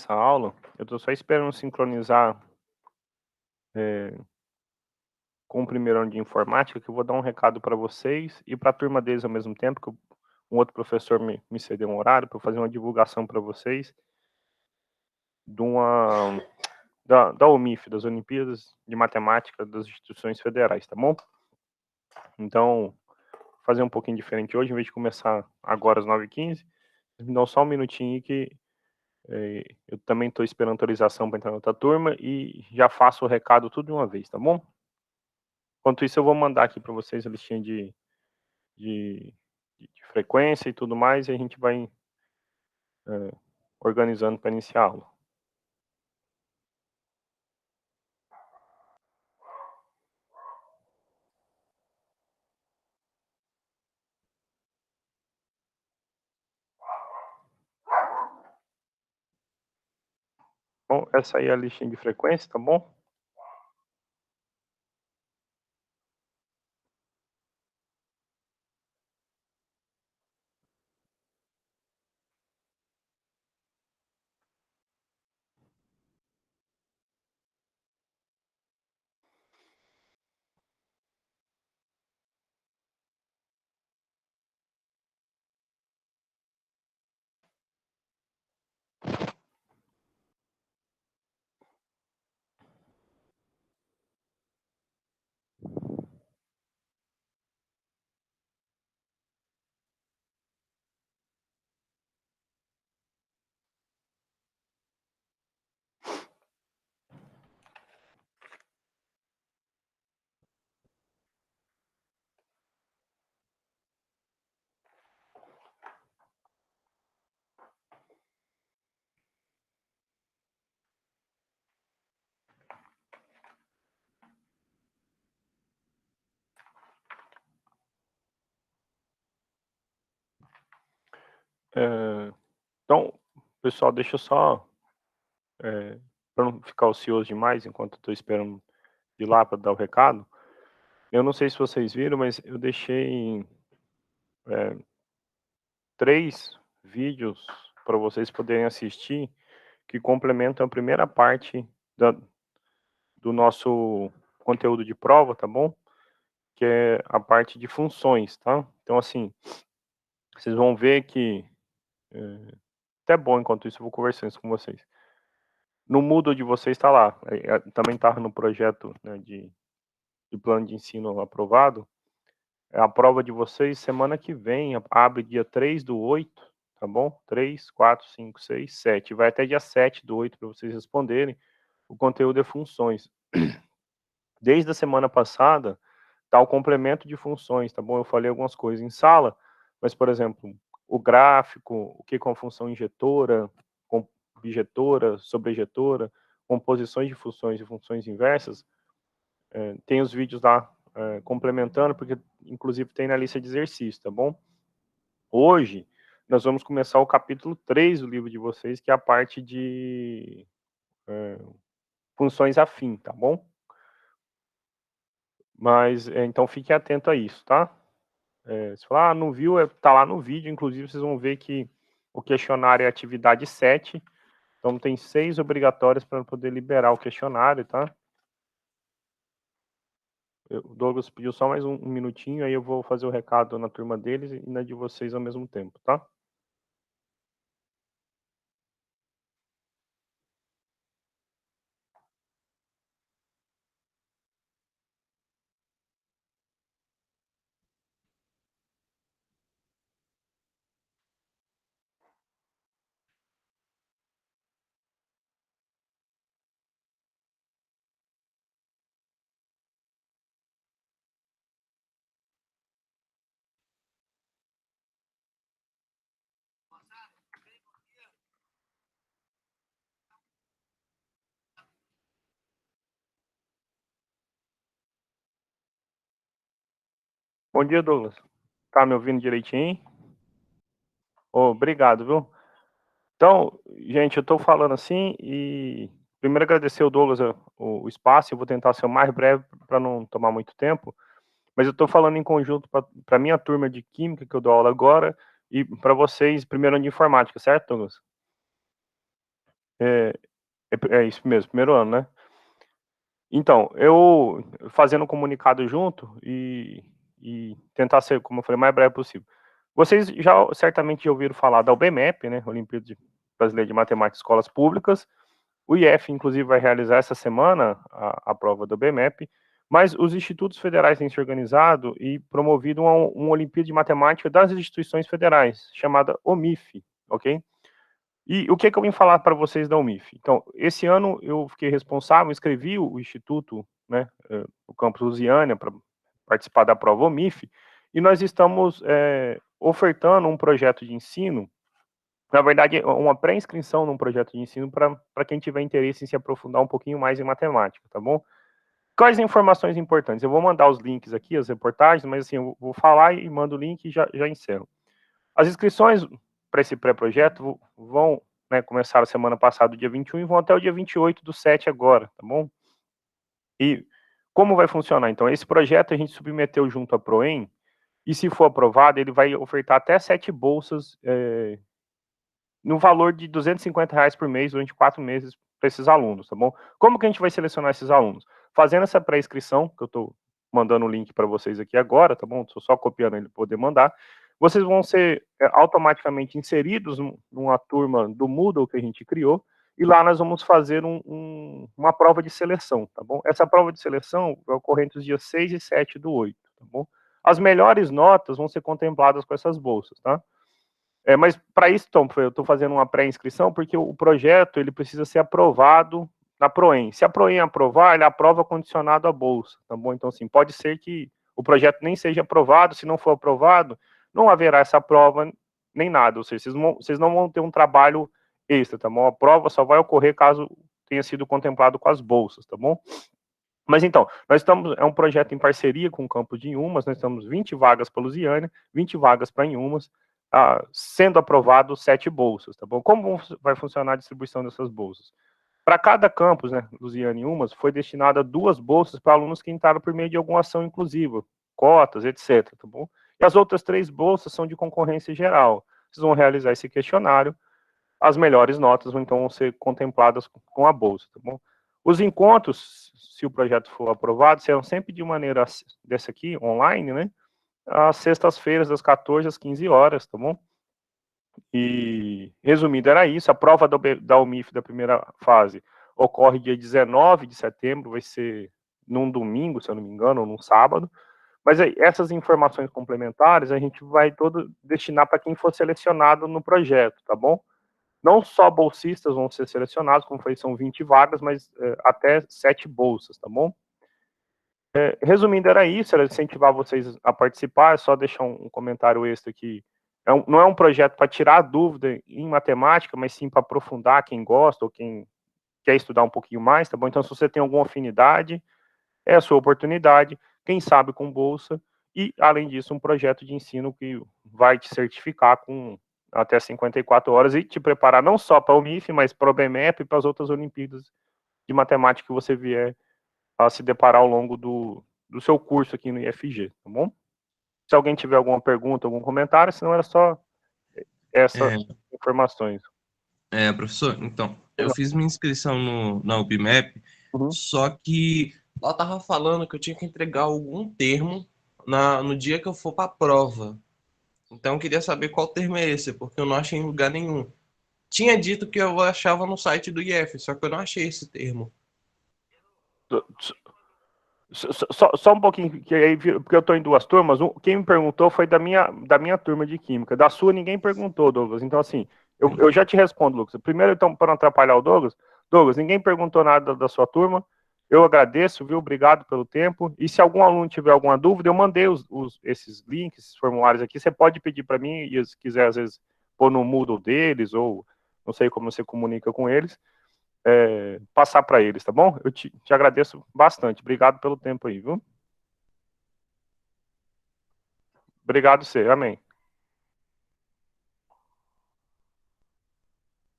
começar a aula. Eu estou só esperando sincronizar com o primeiro ano de informática, que eu vou dar um recado para vocês e para a turma deles ao mesmo tempo, que um outro professor me cedeu um horário para eu fazer uma divulgação para vocês de uma da OMIF, das Olimpíadas de Matemática das Instituições Federais, tá bom? Então, vou fazer um pouquinho diferente hoje, em vez de começar agora às 9h15, me dá só um minutinho aí que eu também estou esperando autorização para entrar na outra turma e já faço o recado tudo de uma vez, tá bom? Enquanto isso, eu vou mandar aqui para vocês a listinha de, de frequência e tudo mais, e a gente vai organizando para iniciar a aula. Bom, essa aí é a listinha de frequência, tá bom? Então, pessoal, deixa eu só, para não ficar ocioso demais enquanto eu estou esperando de lá para dar o recado, eu não sei se vocês viram, mas eu deixei 3 vídeos para vocês poderem assistir, que complementam a primeira parte da do nosso conteúdo de prova, tá bom? Que é a parte de funções, tá? Então, assim, vocês vão ver que, até bom, enquanto isso eu vou conversando isso com vocês. No Moodle de vocês está lá, também estava no projeto, né, de plano de ensino aprovado. A prova de vocês semana que vem, abre dia 3/8, tá bom? 3, 4, 5, 6, 7. Vai até dia 7/8 para vocês responderem. O conteúdo é funções. Desde a semana passada, tá o complemento de funções, tá bom? Eu falei algumas coisas em sala, mas, por exemplo, o gráfico, o que é uma função injetora, bijetora, sobrejetora, composições de funções e funções inversas, tem os vídeos lá complementando, porque inclusive tem na lista de exercícios, tá bom? Hoje, nós vamos começar o capítulo 3 do livro de vocês, que é a parte de funções afim, tá bom? Mas, então fique atento a isso, tá? Se falar, não viu, tá lá no vídeo, inclusive vocês vão ver que o questionário é atividade 7, então tem 6 obrigatórias para poder liberar o questionário, tá? O Douglas pediu só mais um minutinho, aí eu vou fazer o recado na turma deles e na de vocês ao mesmo tempo, tá? Bom dia, Douglas. Tá me ouvindo direitinho? Obrigado, viu? Então, gente, eu estou falando assim e primeiro agradecer ao Douglas o espaço, eu vou tentar ser o mais breve para não tomar muito tempo, mas eu estou falando em conjunto para minha turma de química, que eu dou aula agora, e para vocês, primeiro ano de informática, certo, Douglas? É isso mesmo, primeiro ano, né? Então, eu fazendo um comunicado junto e tentar ser, como eu falei, o mais breve possível. Vocês já certamente ouviram falar da UBMEP, né? Olimpíada Brasileira de Matemática e Escolas Públicas. O IF, inclusive, vai realizar essa semana a prova do BMEP, mas os institutos federais têm se organizado e promovido uma Olimpíada de Matemática das instituições federais, chamada OMIF, ok? E o que eu vim falar para vocês da OMIF? Então, esse ano eu fiquei responsável, escrevi o instituto, né, o campus Lusiânia, para participar da prova OMIF, e nós estamos ofertando um projeto de ensino, na verdade, uma pré-inscrição num projeto de ensino para quem tiver interesse em se aprofundar um pouquinho mais em matemática, tá bom? Quais informações importantes? Eu vou mandar os links aqui, as reportagens, mas assim, eu vou falar e mando o link e já encerro. As inscrições para esse pré-projeto vão, né, começar a semana passada, dia 21, e vão até o dia 28/7 agora, tá bom? E como vai funcionar? Então, esse projeto a gente submeteu junto à Proem, e se for aprovado, ele vai ofertar até 7 bolsas no valor de R$ 250 por mês durante 4 meses para esses alunos, tá bom? Como que a gente vai selecionar esses alunos? Fazendo essa pré-inscrição, que eu estou mandando o link para vocês aqui agora, tá bom? Estou só copiando ele para poder mandar. Vocês vão ser automaticamente inseridos numa turma do Moodle que a gente criou, e lá nós vamos fazer uma prova de seleção, tá bom? Essa prova de seleção vai ocorrer entre os dias 6 e 7/8, tá bom? As melhores notas vão ser contempladas com essas bolsas, tá? Mas para isso, Tom, eu estou fazendo uma pré-inscrição porque o projeto ele precisa ser aprovado na Proem. Se a Proem aprovar, ele aprova condicionado à bolsa, tá bom? Então, assim, pode ser que o projeto nem seja aprovado. Se não for aprovado, não haverá essa prova nem nada. Ou seja, vocês não vão ter um trabalho extra, tá bom? A prova só vai ocorrer caso tenha sido contemplado com as bolsas, tá bom? Mas então, é um projeto em parceria com o campus de Inhumas, nós temos 20 vagas para Lusiânia, 20 vagas para Inhumas, sendo aprovado 7 bolsas, tá bom? Como vai funcionar a distribuição dessas bolsas? Para cada campus, né, Lusiânia e Inhumas, foi destinada 2 bolsas para alunos que entraram por meio de alguma ação inclusiva, cotas, etc, tá bom? E as outras 3 bolsas são de concorrência geral. Vocês vão realizar esse questionário, as melhores notas vão então ser contempladas com a bolsa, tá bom? Os encontros, se o projeto for aprovado, serão sempre de maneira dessa aqui, online, né? Às sextas-feiras, das 14 às 15 horas, tá bom? E, resumindo, era isso. A prova da UMIF da primeira fase ocorre dia 19 de setembro, vai ser num domingo, se eu não me engano, ou num sábado. Mas aí, essas informações complementares a gente vai todo destinar para quem for selecionado no projeto, tá bom? Não só bolsistas vão ser selecionados, como foi, são 20 vagas, mas até 7 bolsas, tá bom? Resumindo, era isso, era incentivar vocês a participar, é só deixar um comentário extra aqui. Não é um projeto para tirar dúvida em matemática, mas sim para aprofundar quem gosta ou quem quer estudar um pouquinho mais, tá bom? Então, se você tem alguma afinidade, é a sua oportunidade, quem sabe com bolsa, e, além disso, um projeto de ensino que vai te certificar com até 54 horas e te preparar não só para o MIF, mas para o BMEP e para as outras Olimpíadas de Matemática que você vier a se deparar ao longo do seu curso aqui no IFG, tá bom? Se alguém tiver alguma pergunta, algum comentário, senão era só essas informações. Professor, então, eu fiz minha inscrição na UBMEP, só que ela tava falando que eu tinha que entregar algum termo no dia que eu for para a prova. Então eu queria saber qual termo é esse, porque eu não achei em lugar nenhum. Tinha dito que eu achava no site do IF, só que eu não achei esse termo. Só um pouquinho, que aí, porque eu estou em 2 turmas, quem me perguntou foi da minha turma de Química. Da sua ninguém perguntou, Douglas. Então, assim, eu já te respondo, Lucas. Primeiro, então, para não atrapalhar o Douglas, ninguém perguntou nada da sua turma. Eu agradeço, viu? Obrigado pelo tempo. E se algum aluno tiver alguma dúvida, eu mandei esses links, esses formulários aqui. Você pode pedir para mim, e se quiser, às vezes, pôr no Moodle deles, ou não sei como você comunica com eles. Passar para eles, tá bom? Eu te agradeço bastante. Obrigado pelo tempo aí, viu? Obrigado, você. Amém.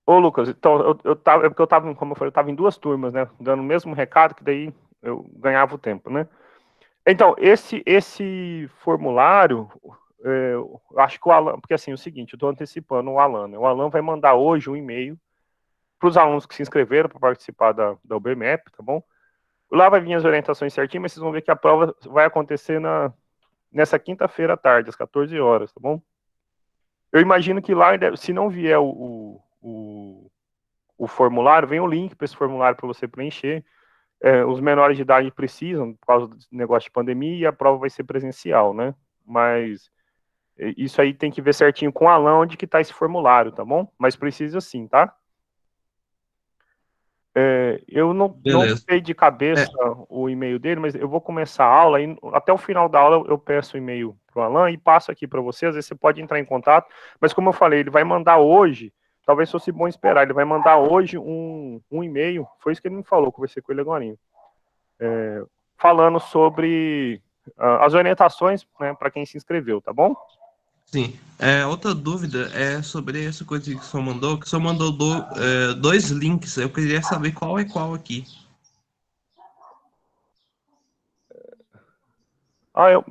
Ô, Lucas, então, eu tava, porque eu tava, como eu falei, eu tava em 2 turmas, né? Dando o mesmo recado, que daí eu ganhava o tempo, né? Então, esse formulário, eu acho que o Alan, porque assim, é o seguinte, eu tô antecipando o Alan, né? O Alan vai mandar hoje um e-mail para os alunos que se inscreveram para participar da UBMEP, tá bom? Lá vai vir as orientações certinho, mas vocês vão ver que a prova vai acontecer nessa quinta-feira à tarde, às 14 horas, tá bom? Eu imagino que lá, se não vier o formulário, vem o link para esse formulário para você preencher. Os menores de idade precisam, por causa do negócio de pandemia, e a prova vai ser presencial, né? Mas isso aí tem que ver certinho com o Alan onde que está esse formulário, tá bom? Mas precisa sim, tá? Eu não sei de cabeça o e-mail dele, mas eu vou começar a aula e até o final da aula eu peço o e-mail para o Alan e passo aqui para você. Às vezes você pode entrar em contato, mas como eu falei, ele vai mandar hoje, talvez fosse bom esperar, ele vai mandar hoje um e-mail, foi isso que ele me falou, conversei com ele agora, falando sobre as orientações, né, para quem se inscreveu, tá bom? Sim. Outra dúvida é sobre essa coisa que o senhor mandou, que o senhor mandou dois links. Eu queria saber qual é qual aqui.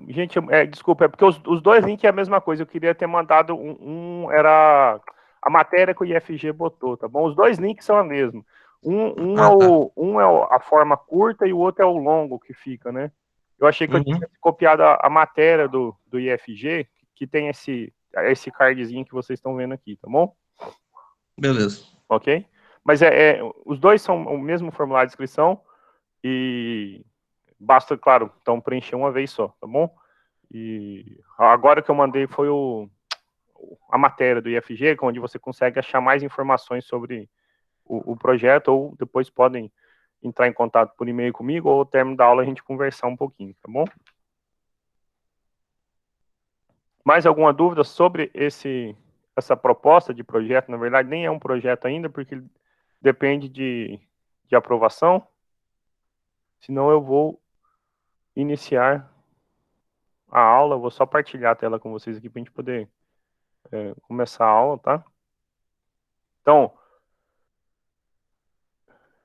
Gente, desculpa, é porque os dois links é a mesma coisa. Eu queria ter mandado era a matéria que o IFG botou, tá bom? Os dois links são a mesma. Um é a forma curta e o outro é o longo que fica, né? Eu achei que eu tinha copiado a matéria do IFG, que tem esse cardzinho que vocês estão vendo aqui, tá bom? Beleza. Ok? Mas os dois são o mesmo formulário de inscrição e basta, claro, então preencher uma vez só, tá bom? E agora que eu mandei foi a matéria do IFG, onde você consegue achar mais informações sobre o projeto, ou depois podem entrar em contato por e-mail comigo, ou ao término da aula a gente conversar um pouquinho, tá bom? Mais alguma dúvida sobre essa proposta de projeto? Na verdade, nem é um projeto ainda, porque depende de aprovação. Senão eu vou iniciar a aula, vou só partilhar a tela com vocês aqui para a gente poder começar a aula, tá? Então,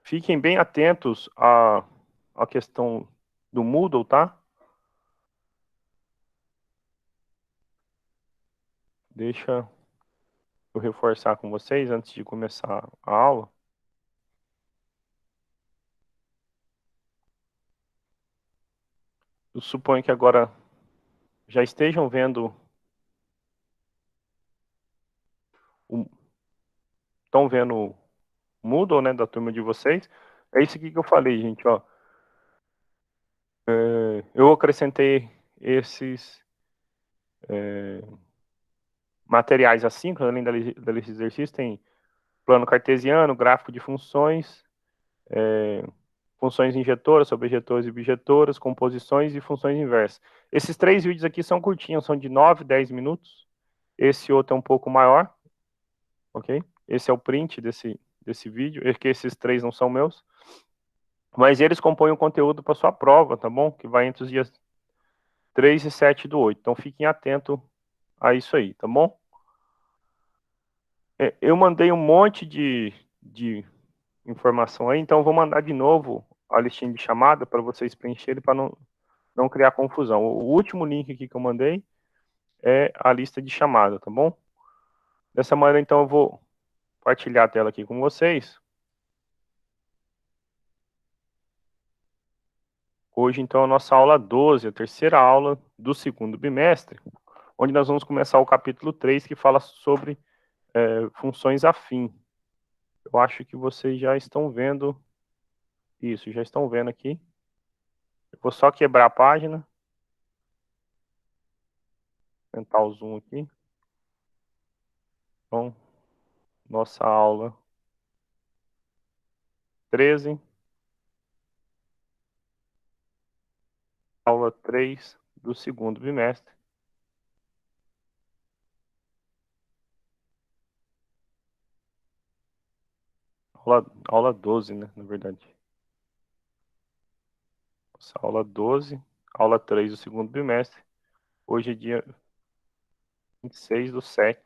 fiquem bem atentos à questão do Moodle, tá? Deixa eu reforçar com vocês antes de começar a aula. Eu suponho que agora já estejam vendo estão vendo o Moodle, né, da turma de vocês. É isso aqui que eu falei, gente, ó. Eu acrescentei esses materiais assíncronos, além da lista de exercícios, tem plano cartesiano, gráfico de funções, funções injetoras, sobrejetoras e bijetoras, composições e funções inversas. Esses 3 vídeos aqui são curtinhos, são de 9, 10 minutos. Esse outro é um pouco maior, ok? Esse é o print desse vídeo, é que esses 3 não são meus. Mas eles compõem o conteúdo para sua prova, tá bom? Que vai entre os dias 3 e 7 do 8. Então fiquem atentos a isso aí, tá bom? Eu mandei um monte de informação aí, então eu vou mandar de novo a listinha de chamada para vocês preencherem para não criar confusão. O último link aqui que eu mandei é a lista de chamada, tá bom? Dessa maneira, então, eu vou partilhar a tela aqui com vocês. Hoje, então, a nossa aula 12, a terceira aula do segundo bimestre, onde nós vamos começar o capítulo 3, que fala sobre funções afim. Eu acho que vocês já estão vendo isso, já estão vendo aqui. Eu vou só quebrar a página. Aumentar o zoom aqui. Então, nossa aula 13. Aula 3 do segundo bimestre. Aula 12, né, na verdade. Nossa, aula 12, aula 3 do segundo bimestre. Hoje é dia 26/7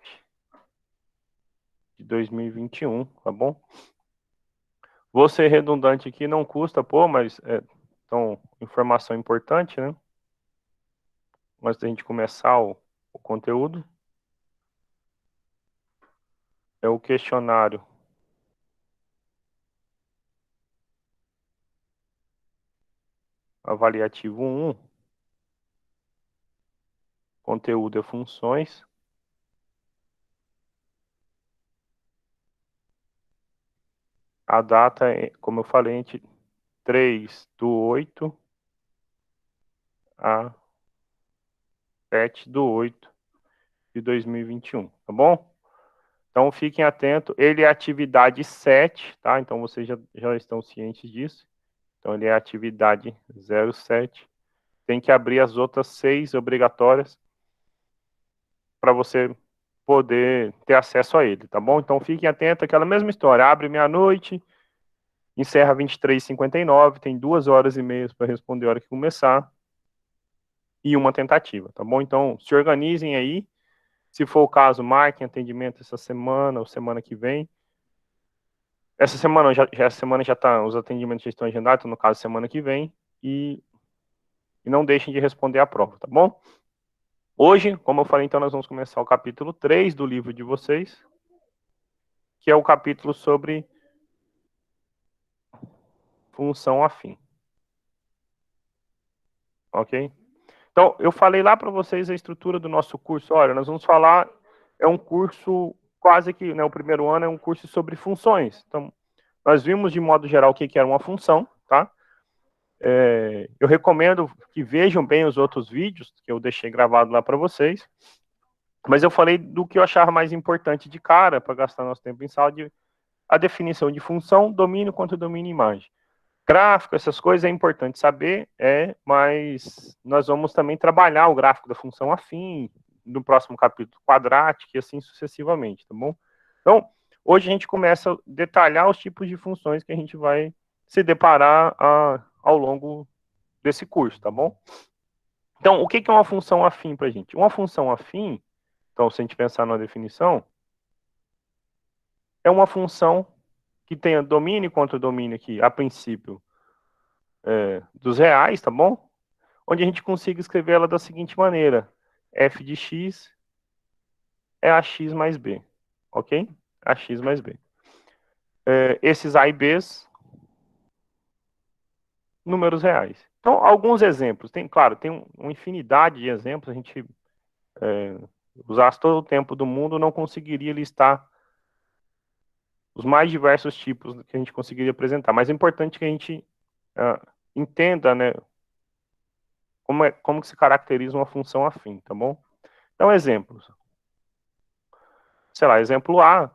de 2021, tá bom? Vou ser redundante aqui, não custa, pô, mas então, informação importante, né? Antes da gente começar o conteúdo. É o questionário avaliativo 1, conteúdo é funções. A data é, como eu falei, entre 3/8 a 7/8 de 2021, tá bom? Então, fiquem atentos. Ele é atividade 7, tá? Então, vocês já estão cientes disso. Então, ele é atividade 07. Tem que abrir as outras 6 obrigatórias para você poder ter acesso a ele, tá bom? Então, fiquem atentos. Aquela mesma história. Abre meia-noite, encerra 23h59. Tem 2 horas e meia para responder a hora que começar. E uma tentativa, tá bom? Então, se organizem aí. Se for o caso, marquem atendimento essa semana ou semana que vem. Essa semana já tá, os atendimentos já estão agendados, então, no caso, semana que vem. E não deixem de responder a prova, tá bom? Hoje, como eu falei, então, nós vamos começar o capítulo 3 do livro de vocês, que é o capítulo sobre função afim. Ok? Então, eu falei lá para vocês a estrutura do nosso curso. Olha, nós vamos falar, é um curso quase que, né, o primeiro ano é um curso sobre funções. Então, nós vimos de modo geral o que era uma função, tá? Eu recomendo que vejam bem os outros vídeos que eu deixei gravado lá para vocês. Mas eu falei do que eu achava mais importante de cara, para gastar nosso tempo em sala, a definição de função, domínio contra domínio e imagem. Gráfico, essas coisas é importante saber, mas nós vamos também trabalhar o gráfico da função afim, no próximo capítulo quadrático e assim sucessivamente, tá bom? Então, hoje a gente começa a detalhar os tipos de funções que a gente vai se deparar ao longo desse curso, tá bom? Então, o que é uma função afim para a gente? Uma função afim, então, se a gente pensar na definição, é uma função que tenha domínio contra domínio aqui, a princípio, dos reais, tá bom? Onde a gente consiga escrever ela da seguinte maneira: f de x é ax mais b, ok? Ax mais b. Esses a e b's, números reais. Então, alguns exemplos. Claro, tem uma infinidade de exemplos. A gente usasse todo o tempo do mundo, não conseguiria listar os mais diversos tipos que a gente conseguiria apresentar. Mas é importante que a gente entenda, né, como que se caracteriza uma função afim, tá bom? Então, exemplos. Sei lá, exemplo A,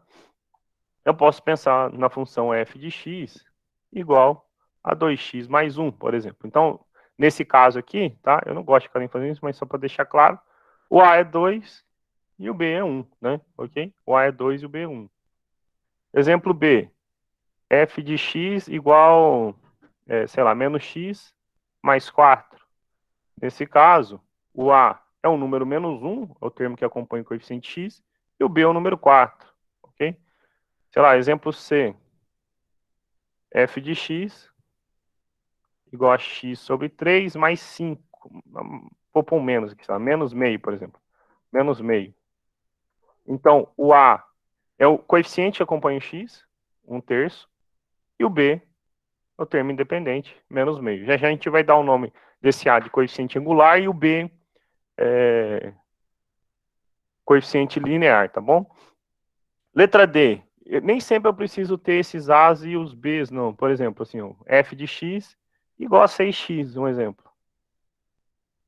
eu posso pensar na função f de x igual a 2x mais 1, por exemplo. Então, nesse caso aqui, tá? Eu não gosto de ficar fazendo isso, mas só para deixar claro, o A é 2 e o B é 1, né? Ok? O A é 2 e o B é 1. Exemplo B, f de x igual, sei lá, menos x mais 4. Nesse caso, o A é um número menos 1, é o termo que acompanha o coeficiente x, e o B é o número 4, ok? Sei lá, exemplo C, f de x igual a x sobre 3 mais 5, um pouco menos aqui, sabe? Menos meio, por exemplo, menos meio. Então, o A é o coeficiente que acompanha o x, 1/3, e o B é o termo independente, menos meio. Já a gente vai dar o nome desse A de coeficiente angular e o B coeficiente linear, tá bom? Letra D. Nem sempre eu preciso ter esses A's e os B's, não. Por exemplo, assim, ó, f de x igual a 6x, um exemplo.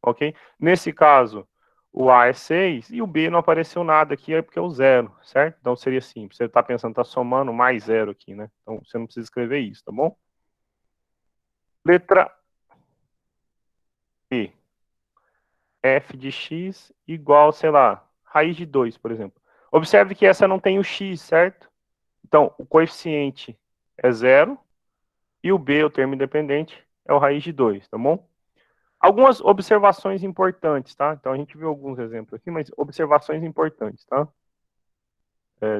Ok? Nesse caso, o A é 6 e o B não apareceu nada aqui, é porque é o zero, certo? Então seria assim, você está pensando, está somando mais zero aqui, né? Então você não precisa escrever isso, tá bom? Letra E. F de x igual, sei lá, raiz de 2, por exemplo. Observe que essa não tem o x, certo? Então, o coeficiente é zero e o B, o termo independente, é o raiz de 2, tá bom? Algumas observações importantes, tá? Então, a gente viu alguns exemplos aqui, mas observações importantes, tá?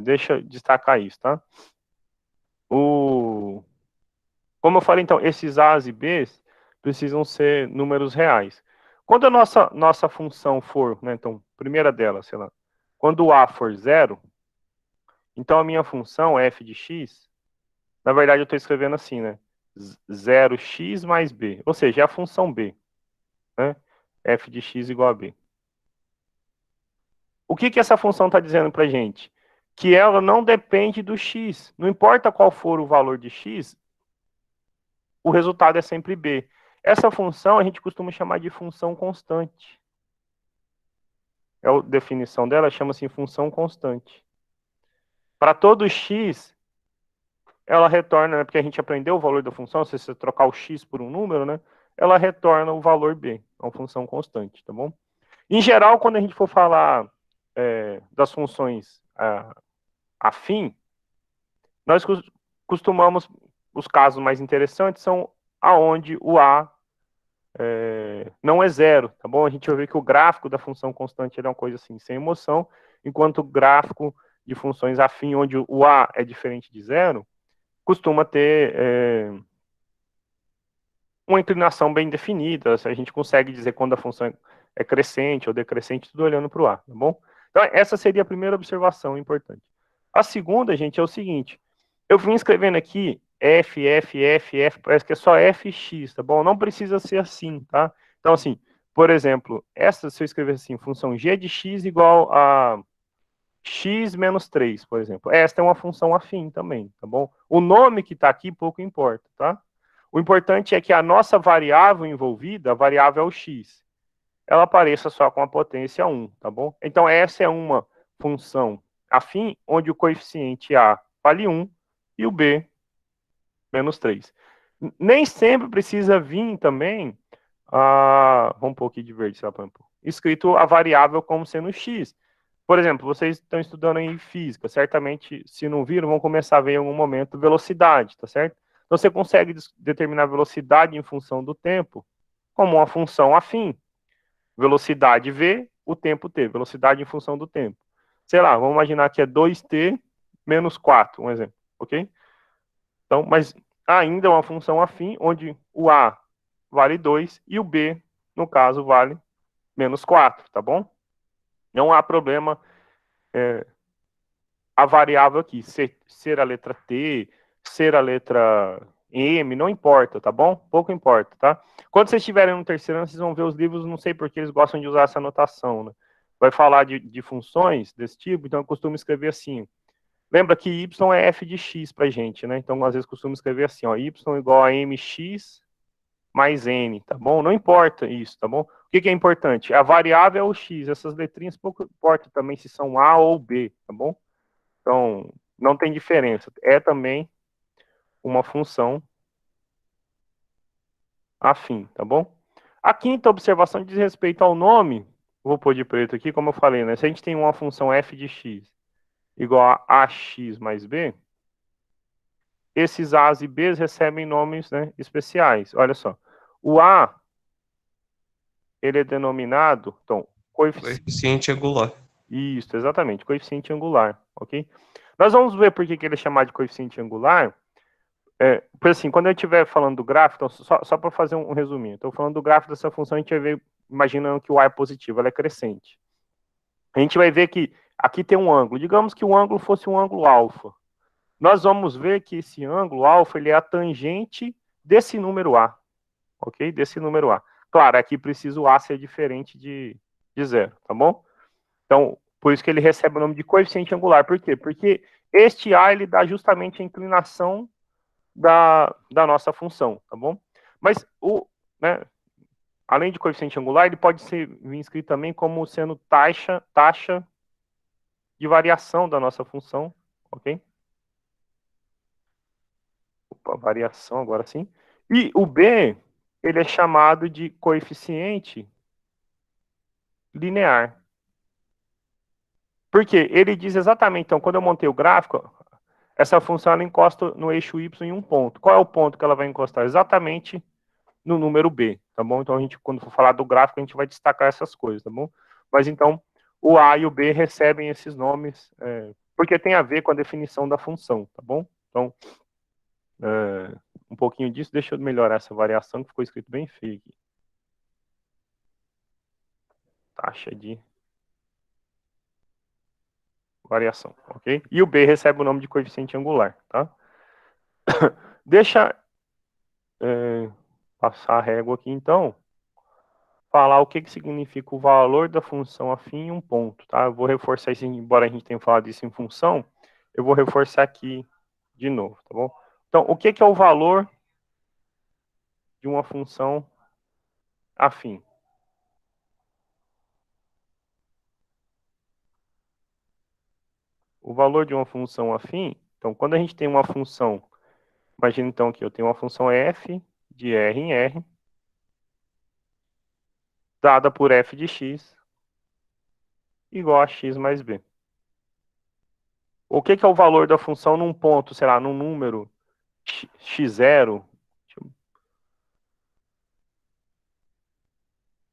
Deixa eu destacar isso, tá? Como eu falei, então, esses A's e B's precisam ser números reais. Quando a nossa função for, né, então, primeira delas, sei lá, quando o A for zero, então a minha função f de x, na verdade eu estou escrevendo assim, né? 0x mais b, ou seja, é a função b, né? F de x igual a b. O que essa função está dizendo para a gente? Que ela não depende do x. Não importa qual for o valor de x, o resultado é sempre b. Essa função a gente costuma chamar de função constante. A definição dela chama-se função constante. Para todo x, ela retorna, né, porque a gente aprendeu o valor da função, se você trocar o x por um número, né, ela retorna o valor b, é uma função constante, tá bom? Em geral, quando a gente for falar das funções afim, nós costumamos, os casos mais interessantes são aonde o a não é zero, tá bom? A gente vai ver que o gráfico da função constante é uma coisa assim, sem emoção, enquanto o gráfico de funções afim, onde o a é diferente de zero, costuma ter uma inclinação bem definida. A gente consegue dizer quando a função é crescente ou decrescente, tudo olhando para o a, tá bom? Então, essa seria a primeira observação importante. A segunda, gente, é o seguinte. Eu vim escrevendo aqui F, parece que é só fx, tá bom? Não precisa ser assim, tá? Então, assim, por exemplo, essa, se eu escrever assim, função g de x igual a x menos 3, por exemplo. Esta é uma função afim também, tá bom? O nome que está aqui pouco importa, tá? O importante é que a nossa variável envolvida, a variável é o x, ela apareça só com a potência 1, tá bom? Então, essa é uma função afim, onde o coeficiente a vale 1 e o b menos 3. Nem sempre precisa vir também, vamos pôr aqui de verde, escrito a variável como sendo x. Por exemplo, vocês estão estudando em física, certamente, se não viram, vão começar a ver em algum momento velocidade, tá certo? Então, você consegue determinar velocidade em função do tempo como uma função afim. Velocidade v, o tempo t, velocidade em função do tempo. Sei lá, vamos imaginar que é 2t menos 4, um exemplo, ok? Então, mas ainda é uma função afim, onde o a vale 2 e o b, no caso, vale menos 4, tá bom? Não há problema a variável aqui, ser a letra T, ser a letra M, não importa, tá bom? Pouco importa, tá? Quando vocês estiverem no terceiro ano, vocês vão ver os livros, não sei porque eles gostam de usar essa notação, né? Vai falar de funções desse tipo, então eu costumo escrever assim. Lembra que y é f de x pra gente, né? Então, às vezes, costumo escrever assim, ó, y igual a mx mais n, tá bom? Não importa isso, tá bom? O que é importante? A variável é o x, essas letrinhas pouco importa também se são a ou b, tá bom? Então, não tem diferença. É também uma função afim, tá bom? A quinta observação diz respeito ao nome. Vou pôr de preto aqui, como eu falei, né? Se a gente tem uma função f de x igual a ax mais b, esses a's e b's recebem nomes, né, especiais. Olha só. O a, ele é denominado, então, Coeficiente angular. Isso, exatamente, coeficiente angular, ok? Nós vamos ver por que ele é chamado de coeficiente angular. Por assim, quando eu estiver falando do gráfico, então, só para fazer um resuminho, estou falando do gráfico dessa função, a gente vai ver, imaginando que o a é positivo, ela é crescente. A gente vai ver que aqui tem um ângulo, digamos que o ângulo fosse um ângulo alfa. Nós vamos ver que esse ângulo alfa, ele é a tangente desse número a, ok? Desse número a. Claro, aqui precisa o a ser diferente de zero, tá bom? Então, por isso que ele recebe o nome de coeficiente angular. Por quê? Porque este a, ele dá justamente a inclinação da nossa função, tá bom? Mas, né, além de coeficiente angular, ele pode ser escrito também como sendo taxa de variação da nossa função, ok? Opa, variação, agora sim. E o b, ele é chamado de coeficiente linear. Por quê? Ele diz exatamente, então, quando eu montei o gráfico, essa função ela encosta no eixo y em um ponto. Qual é o ponto que ela vai encostar? Exatamente no número b, tá bom? Então, a gente, quando for falar do gráfico, a gente vai destacar essas coisas, tá bom? Mas, então, o a e o b recebem esses nomes, porque tem a ver com a definição da função, tá bom? Então, um pouquinho disso, deixa eu melhorar essa variação, que ficou escrito bem feio aqui. Taxa de variação, ok? E o b recebe o nome de coeficiente angular, tá? Deixa passar a régua aqui, então, falar o que significa o valor da função afim em um ponto, tá? Eu vou reforçar isso, embora a gente tenha falado isso em função, eu vou reforçar aqui de novo, tá bom? Então, o que é o valor de uma função afim? O valor de uma função afim, então, quando a gente tem uma função, imagina então que eu tenho uma função f de R em R, dada por f de x, igual a x mais b. O que é o valor da função num ponto, sei lá, num número x0,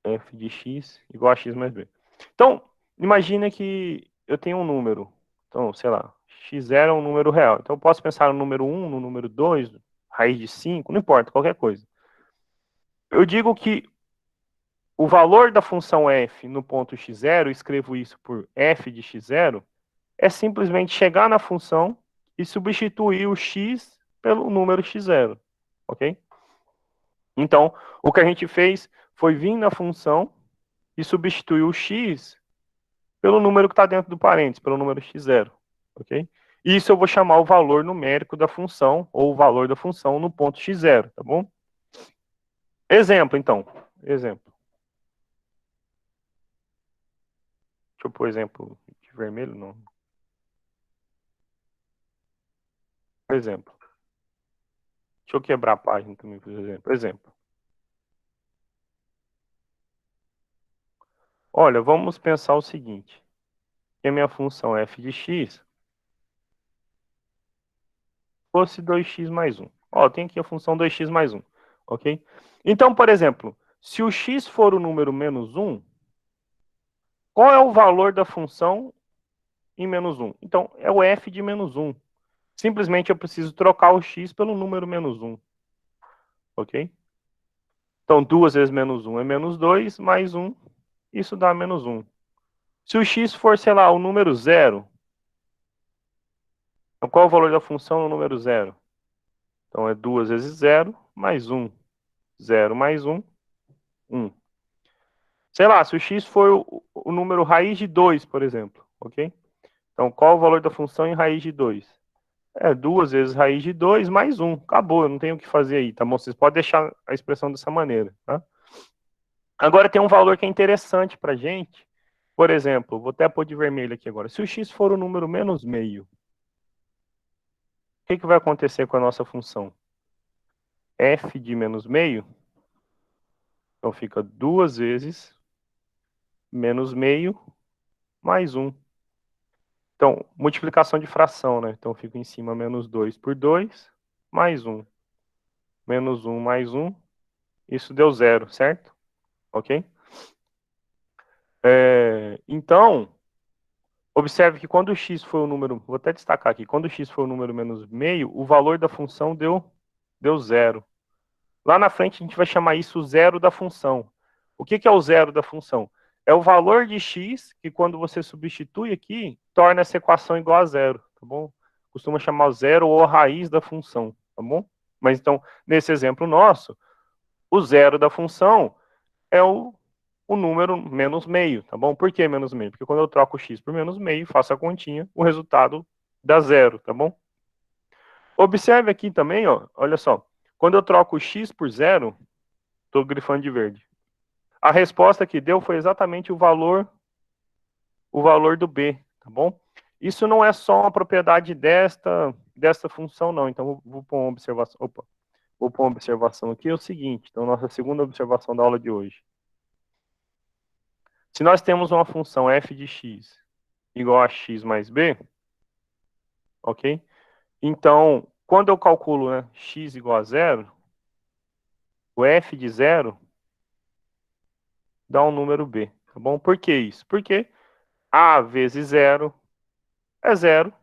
f de x igual a x mais b. Então, imagina que eu tenho um número, então, sei lá, x0 é um número real. Então, eu posso pensar no número 1, no número 2, raiz de 5, não importa, qualquer coisa. Eu digo que o valor da função f no ponto x0, escrevo isso por f de x0, é simplesmente chegar na função e substituir o x pelo número x0, ok? Então, o que a gente fez foi vir na função e substituir o x pelo número que está dentro do parênteses, pelo número x0, ok? Isso eu vou chamar o valor numérico da função, ou o valor da função no ponto x0, tá bom? Exemplo, então. Exemplo. Deixa eu pôr exemplo de vermelho, não. Exemplo. Deixa eu quebrar a página também, por exemplo. Exemplo. Olha, vamos pensar o seguinte. Que a minha função f de x fosse 2x mais 1. Ó, tem aqui a função 2x mais 1, ok? Então, por exemplo, se o x for o número menos 1, qual é o valor da função em menos 1? Então, é o f de menos 1. Simplesmente eu preciso trocar o x pelo número menos 1, ok? Então, 2 vezes menos 1 é menos 2, mais 1, isso dá menos 1. Se o x for, sei lá, o número 0, então qual é o valor da função no número 0? Então, é 2 vezes 0, mais 1. 0 mais 1, 1. Sei lá, se o x for o número raiz de 2, por exemplo, ok? Então, qual o valor da função em raiz de 2? É 2 vezes raiz de 2 mais 1. Acabou, eu não tenho o que fazer aí, tá bom? Vocês podem deixar a expressão dessa maneira, tá? Agora tem um valor que é interessante pra gente. Por exemplo, vou até pôr de vermelho aqui agora. Se o x for o número menos meio, o que vai acontecer com a nossa função? F de menos meio, então fica 2 vezes menos meio mais 1. Então, multiplicação de fração, né? Então, fica em cima menos 2 por 2, mais 1. Menos 1 mais 1, isso deu 0, certo? Ok? Então, observe que quando o x foi o número, vou até destacar aqui, quando o x foi o número menos meio, o valor da função deu 0. Lá na frente a gente vai chamar isso o zero da função. O que é o zero da função? É o valor de x que quando você substitui aqui, torna essa equação igual a zero, tá bom? Costuma chamar o zero ou a raiz da função, tá bom? Mas então, nesse exemplo nosso, o zero da função é o número menos meio, tá bom? Por que menos meio? Porque quando eu troco x por menos meio, faço a continha, o resultado dá zero, tá bom? Observe aqui também, ó, olha só. Quando eu troco x por zero, estou grifando de verde. A resposta que deu foi exatamente o valor do b, tá bom? Isso não é só uma propriedade desta função, não. Então, vou pôr uma observação. Opa, vou pôr uma observação aqui. É o seguinte, então, nossa segunda observação da aula de hoje. Se nós temos uma função f de x igual a x mais b, ok? Então, quando eu calculo, né, x igual a zero, o f de zero dá um número b, tá bom? Por que isso? Porque a vezes zero é zero,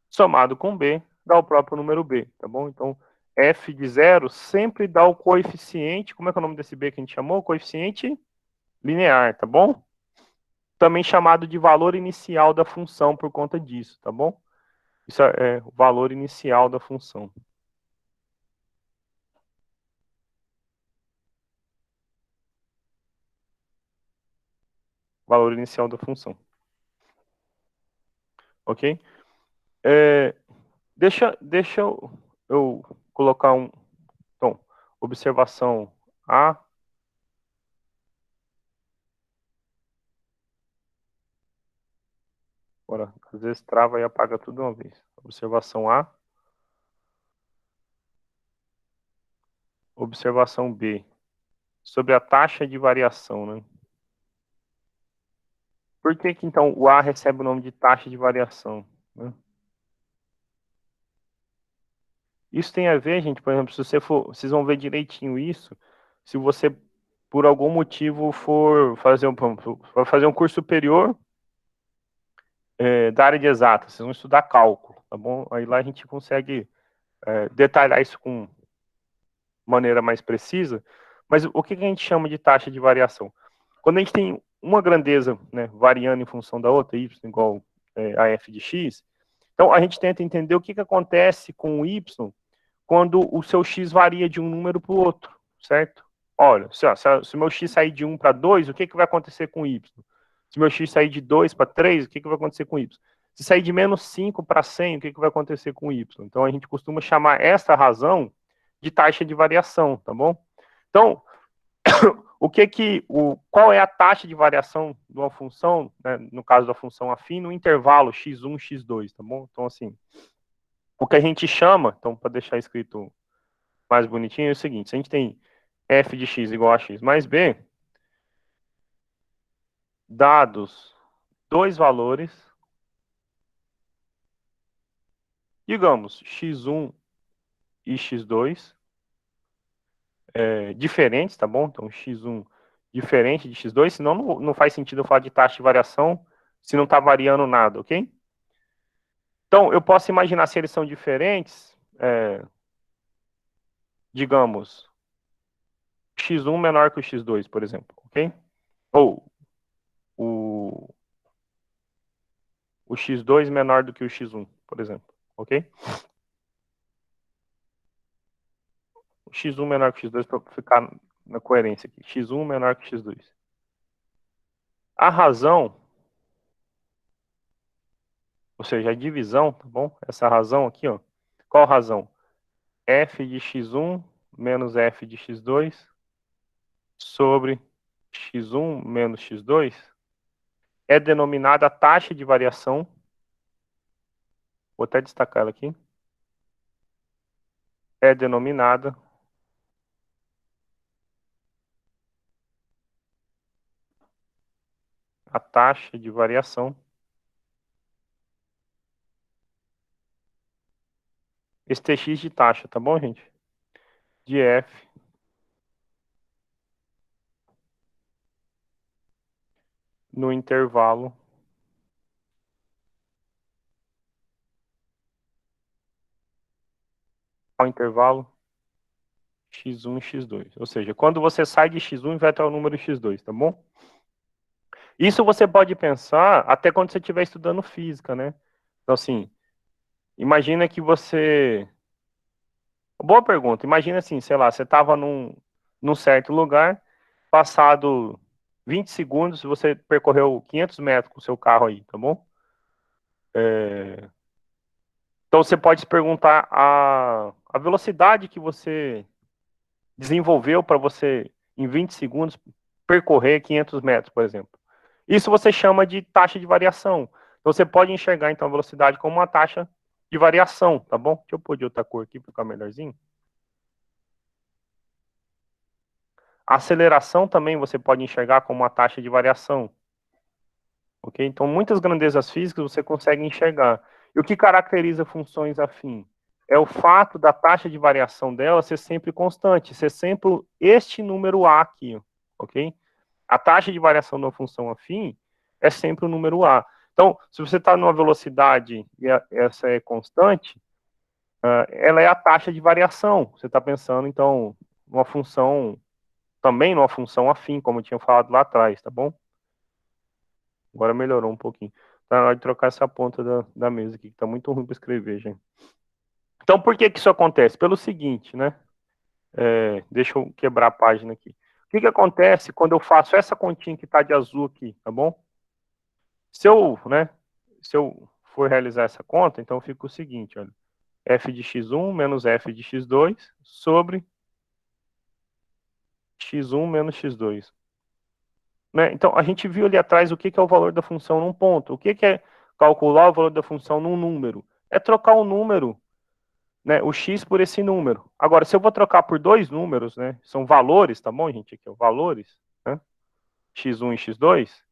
somado com b, dá o próprio número b, tá bom? Então, f de zero sempre dá o coeficiente, como é que é o nome desse b que a gente chamou? Coeficiente linear, tá bom? Também chamado de valor inicial da função por conta disso, tá bom? Isso é o valor inicial da função. valor inicial da função. Ok? Deixa eu colocar então, observação A. Agora, às vezes trava e apaga tudo de uma vez. Observação A. Observação B. Sobre a taxa de variação, né? Por que então o A recebe o nome de taxa de variação, né? Isso tem a ver, gente, por exemplo, se você for, vocês vão ver direitinho isso, se você, por algum motivo, for fazer um curso superior da área de exatas, vocês vão estudar cálculo, tá bom? Aí lá a gente consegue detalhar isso com maneira mais precisa, mas o que a gente chama de taxa de variação? Quando a gente tem uma grandeza, né, variando em função da outra, y igual a f de x, então a gente tenta entender o que acontece com o y quando o seu x varia de um número para o outro, certo? Olha, se o meu x sair de 1 para 2, o que vai acontecer com o y? Se o meu x sair de 2 para 3, o que vai acontecer com o y? Se sair de menos 5 para 100, o que vai acontecer com o y? Então, a gente costuma chamar essa razão de taxa de variação, tá bom? Então, qual é a taxa de variação de uma função, né, no caso da função afim, no intervalo x1, x2, tá bom? Então, assim, o que a gente chama, então, para deixar escrito mais bonitinho, é o seguinte: se a gente tem f de x igual a x mais b, dados dois valores, digamos, x1 e x2, diferentes, tá bom? Então, x1 diferente de x2, senão não faz sentido eu falar de taxa de variação se não está variando nada, ok? Então, eu posso imaginar se eles são diferentes, digamos, x1 menor que o x2, por exemplo, ok? Ou o x2 menor do que o x1, por exemplo, ok? O x1 menor que o x2 para ficar na coerência aqui. x1 menor que x2. A razão, ou seja, a divisão, tá bom? Essa razão aqui, ó. Qual a razão? F de x1 menos f de x2 sobre x1 menos x2 é denominada a taxa de variação. Vou até destacar ela aqui. É denominada a taxa de variação esse tx de taxa, tá bom, gente? De f no intervalo ao intervalo x1 e x2. Ou seja, quando você sai de x1 vai até o número x2, tá bom? Isso você pode pensar até quando você estiver estudando física, né? Então, assim, imagina que você... Boa pergunta. Imagina assim, sei lá, você estava num certo lugar, passado 20 segundos, você percorreu 500 metros com o seu carro aí, tá bom? Então, você pode se perguntar a velocidade que você desenvolveu para você, em 20 segundos, percorrer 500 metros, por exemplo. Isso você chama de taxa de variação. Então, você pode enxergar, então, a velocidade como uma taxa de variação, tá bom? Deixa eu pôr de outra cor aqui para ficar melhorzinho. A aceleração também você pode enxergar como uma taxa de variação. Ok? Então, muitas grandezas físicas você consegue enxergar. E o que caracteriza funções afins? É o fato da taxa de variação dela ser sempre constante, ser sempre este número A aqui, ok? A taxa de variação de uma função afim é sempre o número A. Então, se você está numa velocidade e essa é constante, ela é a taxa de variação. Você está pensando, então, numa função, também numa função afim, como eu tinha falado lá atrás, tá bom? Agora melhorou um pouquinho. Tá na hora de trocar essa ponta da mesa aqui, que tá muito ruim para escrever, gente. Então, por que isso acontece? Pelo seguinte, né? Deixa eu quebrar a página aqui. que acontece quando eu faço essa continha que está de azul aqui, tá bom? Se eu for realizar essa conta, então fica o seguinte, olha, f de x1 menos f de x2 sobre x1 menos x2. Né? Então, a gente viu ali atrás o que é o valor da função num ponto. O que é calcular o valor da função num número? É trocar o número, né, o x por esse número. Agora, se eu vou trocar por dois números, né, são valores, tá bom, gente? Aqui, ó, valores, né, x1 e x2.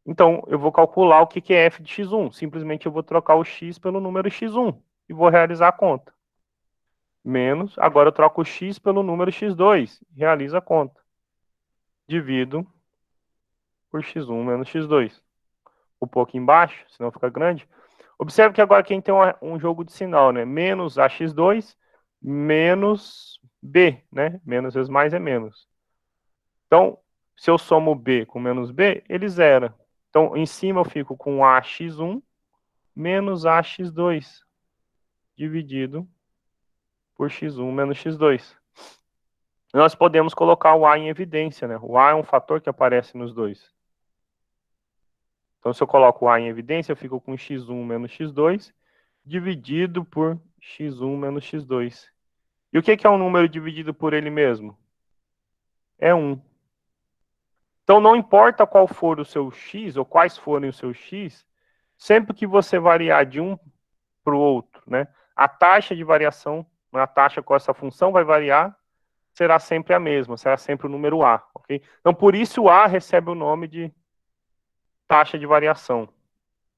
Então, eu vou calcular o que é f de x1. Simplesmente eu vou trocar o x pelo número x1 e vou realizar a conta. Menos, agora eu troco o x pelo número x2, realizo a conta. Divido por x1 menos x2. Um pouco embaixo, senão fica grande. Observe que agora quem tem um jogo de sinal, né? Menos ax2 menos b, né? Menos vezes mais é menos. Então, se eu somo b com menos b, ele zera. Então, em cima eu fico com ax1 menos ax2 dividido por x1 menos x2. Nós podemos colocar o a em evidência, né? O a é um fator que aparece nos dois. Então, se eu coloco o a em evidência, eu fico com x1 menos x2 dividido por x1 menos x2. E o que é um número dividido por ele mesmo? É 1. Então, não importa qual for o seu x, ou quais forem os seus x, sempre que você variar de um para o outro, né, a taxa de variação, a taxa com essa função vai variar, será sempre a mesma, será sempre o número a, ok? Então, por isso o a recebe o nome de taxa de variação,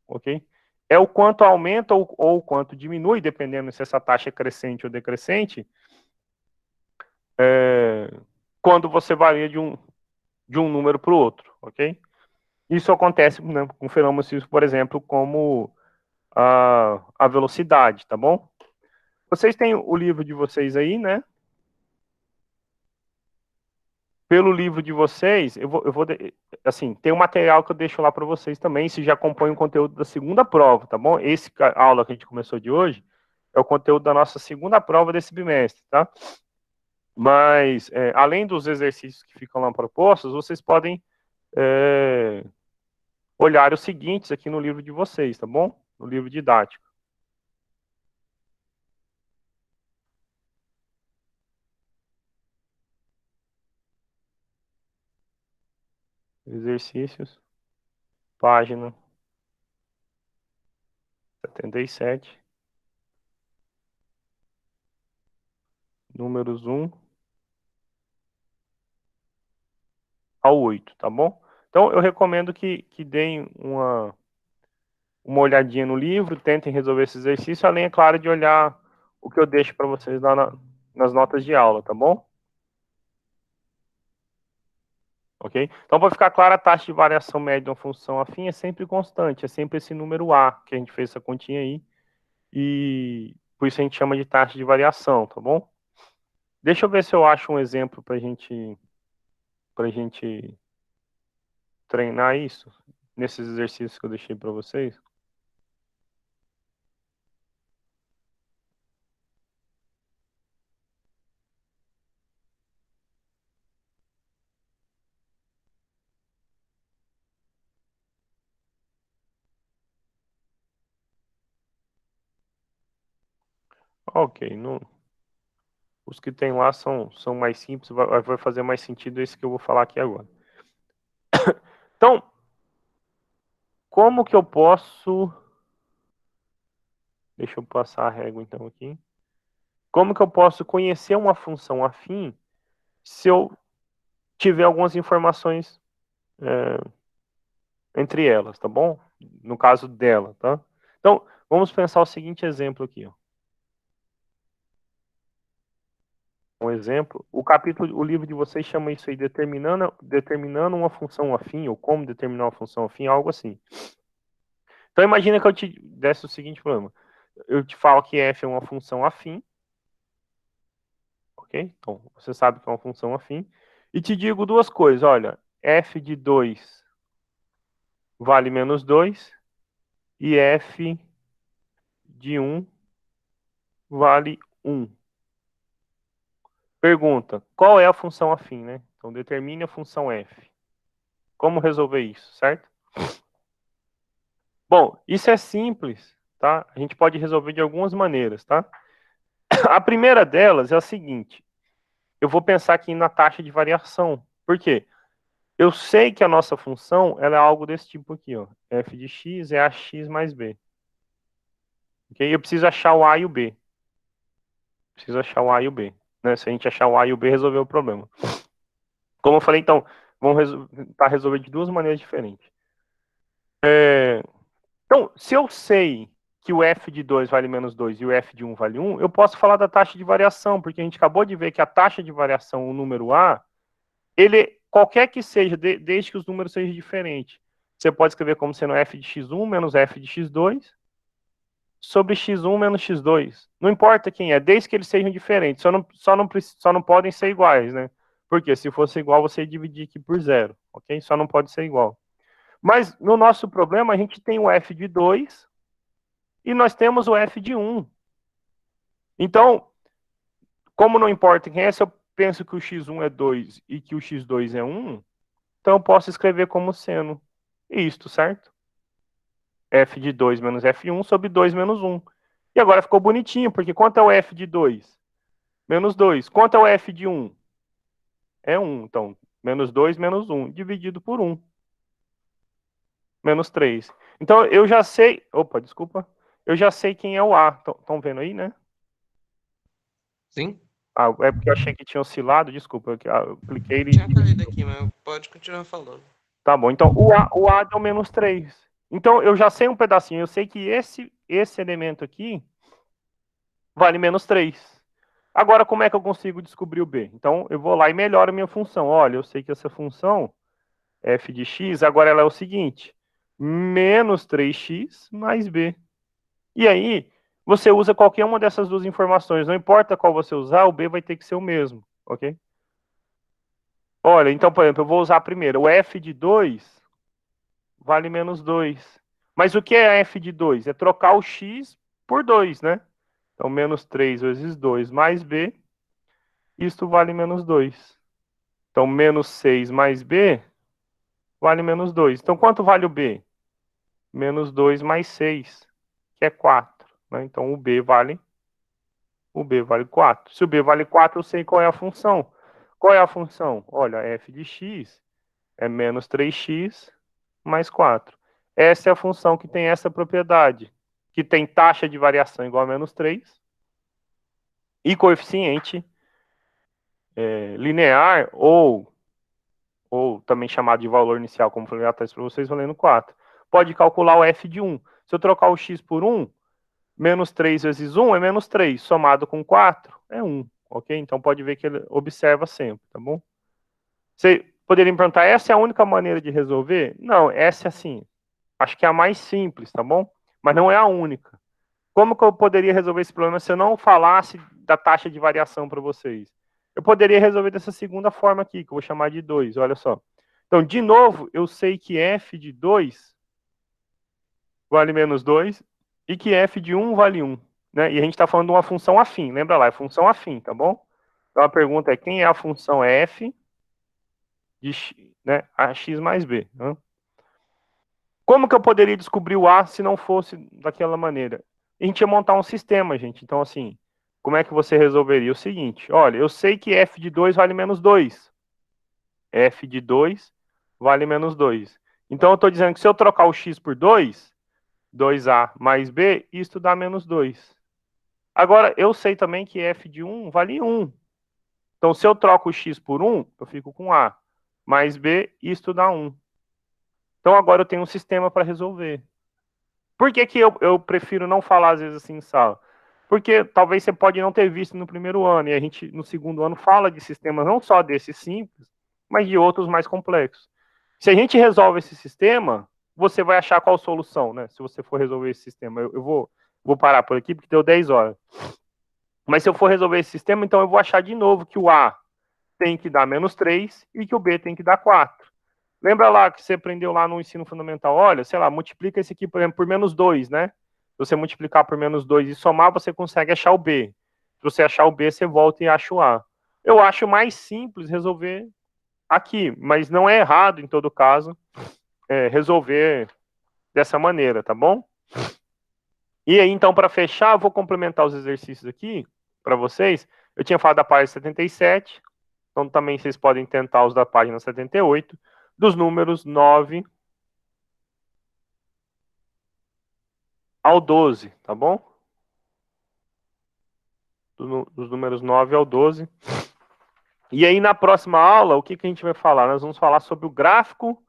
ok? É o quanto aumenta ou o quanto diminui, dependendo se essa taxa é crescente ou decrescente, quando você varia de um número para o outro, ok? Isso acontece, né, com fenômenos, por exemplo, como a velocidade, tá bom? Vocês têm o livro de vocês aí, né? Pelo livro de vocês, assim, tem um material que eu deixo lá para vocês também, se já acompanha o conteúdo da segunda prova, tá bom? Esse aula que a gente começou de hoje é o conteúdo da nossa segunda prova desse bimestre, tá? Mas, além dos exercícios que ficam lá propostos, vocês podem olhar os seguintes aqui no livro de vocês, tá bom? No livro didático. Exercícios, página 77, números 1 ao 8, tá bom? Então, eu recomendo que deem uma olhadinha no livro, tentem resolver esse exercício, além, é claro, de olhar o que eu deixo para vocês lá nas notas de aula, tá bom? Ok? Então, para ficar claro, a taxa de variação média de uma função afim é sempre constante, é sempre esse número A, que a gente fez essa continha aí, e por isso a gente chama de taxa de variação, tá bom? Deixa eu ver se eu acho um exemplo para a gente treinar isso, nesses exercícios que eu deixei para vocês. Ok, os que tem lá são mais simples, vai fazer mais sentido esse que eu vou falar aqui agora. Então, como que eu posso... Deixa eu passar a régua então aqui. Como que eu posso conhecer uma função afim se eu tiver algumas informações entre elas, tá bom? No caso dela, tá? Então, vamos pensar o seguinte exemplo aqui, ó. Um exemplo, o livro de vocês chama isso aí determinando uma função afim, ou como determinar uma função afim, algo assim. Então, imagina que eu te desse o seguinte problema. Eu te falo que f é uma função afim, ok? Então, você sabe que é uma função afim. E te digo duas coisas, olha, f de 2 vale menos 2 e f de 1 vale 1. Pergunta, qual é a função afim, né? Então, determine a função f. Como resolver isso, certo? Bom, isso é simples, tá? A gente pode resolver de algumas maneiras, tá? A primeira delas é a seguinte. Eu vou pensar aqui na taxa de variação. Por quê? Eu sei que a nossa função ela é algo desse tipo aqui, ó. F de x é ax mais b. Okay? Eu preciso achar o a e o b. Preciso achar o a e o b. Né? Se a gente achar o a e o b, resolveu o problema. Como eu falei, então, vamos tentar resolver de duas maneiras diferentes. Então, se eu sei que o f de 2 vale menos 2 e o f de 1 vale 1, eu posso falar da taxa de variação, porque a gente acabou de ver que a taxa de variação, o número a, ele, qualquer que seja, desde que os números sejam diferentes, você pode escrever como sendo f de x1 menos f de x2 sobre x1 menos x2. Não importa quem é, desde que eles sejam diferentes. Só não podem ser iguais, né? Porque se fosse igual, você ia dividir aqui por zero, ok? Só não pode ser igual. Mas no nosso problema, a gente tem o f de 2 e nós temos o f de 1. Então, como não importa quem é, se eu penso que o x1 é 2 e que o x2 é 1, então eu posso escrever como sendo isto, certo? F de 2 menos F1 sobre 2 menos 1. E agora ficou bonitinho, porque quanto é o F de 2? Menos 2. Quanto é o F de 1? É 1. Então, menos 2 menos 1, dividido por 1. Menos 3. Então, eu já sei... Opa, desculpa. Eu já sei quem é o A. Estão vendo aí, né? Sim. Ah, é porque eu achei que tinha oscilado, desculpa. Eu cliquei e... Tinha caído aqui, mas pode continuar falando. Tá bom, então o A deu menos 3. Então, eu já sei um pedacinho. Eu sei que esse elemento aqui vale menos 3. Agora, como é que eu consigo descobrir o B? Então, eu vou lá e melhoro a minha função. Olha, eu sei que essa função, f de x, agora ela é o seguinte, menos 3x mais b. E aí, você usa qualquer uma dessas duas informações. Não importa qual você usar, o b vai ter que ser o mesmo, ok? Olha, então, por exemplo, eu vou usar a primeira. O f de 2 vale menos 2. Mas o que é f de 2? É trocar o x por 2, né? Então, menos 3 vezes 2 mais b, isto vale menos 2. Então, menos 6 mais b vale menos 2. Então, quanto vale o b? Menos 2 mais 6, que é 4. Né? Então, o b vale 4. Se o b vale 4, eu sei qual é a função. Qual é a função? Olha, f de x é menos 3x mais 4. Essa é a função que tem essa propriedade, que tem taxa de variação igual a menos 3 e coeficiente linear ou também chamado de valor inicial, como falei atrás para vocês, valendo 4. Pode calcular o f de 1. Se eu trocar o x por 1, menos 3 vezes 1 é menos 3, somado com 4 é 1, ok? Então pode ver que ele observa sempre, tá bom? Você poderia me perguntar, essa é a única maneira de resolver? Não, essa é assim, acho que é a mais simples, tá bom? Mas não é a única. Como que eu poderia resolver esse problema se eu não falasse da taxa de variação para vocês? Eu poderia resolver dessa segunda forma aqui, que eu vou chamar de 2, olha só. Então, de novo, eu sei que f de 2 vale menos 2 e que f de 1 vale 1. Né? E a gente está falando de uma função afim, lembra lá, é função afim, tá bom? Então a pergunta é, quem é a função f de x, né, ax mais b? Né? Como que eu poderia descobrir o a se não fosse daquela maneira? A gente ia montar um sistema, gente. Então, assim, como é que você resolveria? O seguinte, olha, eu sei que f de 2 vale menos 2. F de 2 vale menos 2. Então, eu estou dizendo que se eu trocar o x por 2, 2a mais b, isto dá menos 2. Agora, eu sei também que f de 1 vale 1. Então, se eu troco o x por 1, eu fico com a. Mais b, isto dá 1. Então, agora eu tenho um sistema para resolver. Por que que eu prefiro não falar, às vezes, assim, em sala? Porque talvez você pode não ter visto no primeiro ano, e a gente, no segundo ano, fala de sistemas não só desses simples, mas de outros mais complexos. Se a gente resolve esse sistema, você vai achar qual solução, né? Se você for resolver esse sistema. Eu vou parar por aqui, porque deu 10 horas. Mas se eu for resolver esse sistema, então eu vou achar de novo que o A tem que dar menos 3 e que o B tem que dar 4. Lembra lá que você aprendeu lá no ensino fundamental? Olha, sei lá, multiplica esse aqui, por exemplo, por menos 2, né? Se você multiplicar por menos 2 e somar, você consegue achar o B. Se você achar o B, você volta e acha o A. Eu acho mais simples resolver aqui, mas não é errado, em todo caso, resolver dessa maneira, tá bom? E aí, então, para fechar, eu vou complementar os exercícios aqui para vocês. Eu tinha falado da página 77, então também vocês podem tentar os da página 78, dos números 9 ao 12, tá bom? Dos números 9 ao 12. E aí, na próxima aula, o que a gente vai falar? Nós vamos falar sobre o gráfico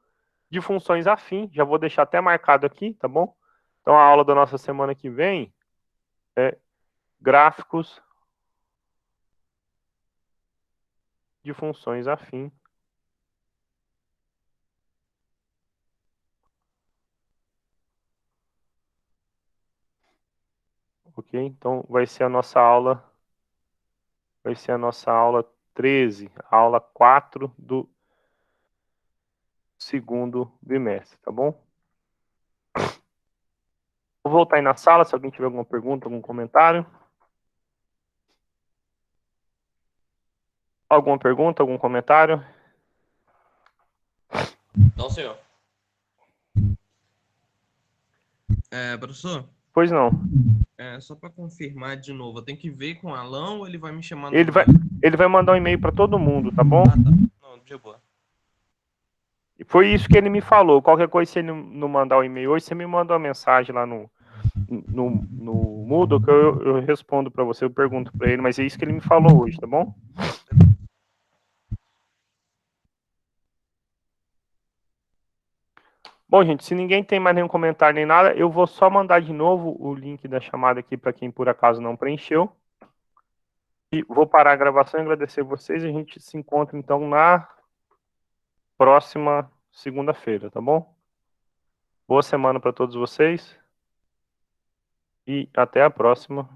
de funções afim. Já vou deixar até marcado aqui, tá bom? Então, a aula da nossa semana que vem é gráficos de funções afim. Ok? Então, vai ser a nossa aula 13, aula 4 do segundo bimestre, tá bom? Vou voltar aí na sala, se alguém tiver alguma pergunta, algum comentário. Alguma pergunta, algum comentário? Não, senhor. Professor? Pois não. Só para confirmar de novo, eu tenho que ver com o Alan ou ele vai me chamar no Ele vai mandar um e-mail para todo mundo, tá bom? Ah, tá. Não, de boa. E foi isso que ele me falou. Qualquer coisa, se ele não mandar o e-mail hoje, você me manda uma mensagem lá no Moodle que eu respondo para você, eu pergunto para ele, mas é isso que ele me falou hoje, tá bom? Bom, gente, se ninguém tem mais nenhum comentário nem nada, eu vou só mandar de novo o link da chamada aqui para quem por acaso não preencheu. E vou parar a gravação e agradecer vocês. A gente se encontra então na próxima segunda-feira, tá bom? Boa semana para todos vocês e até a próxima.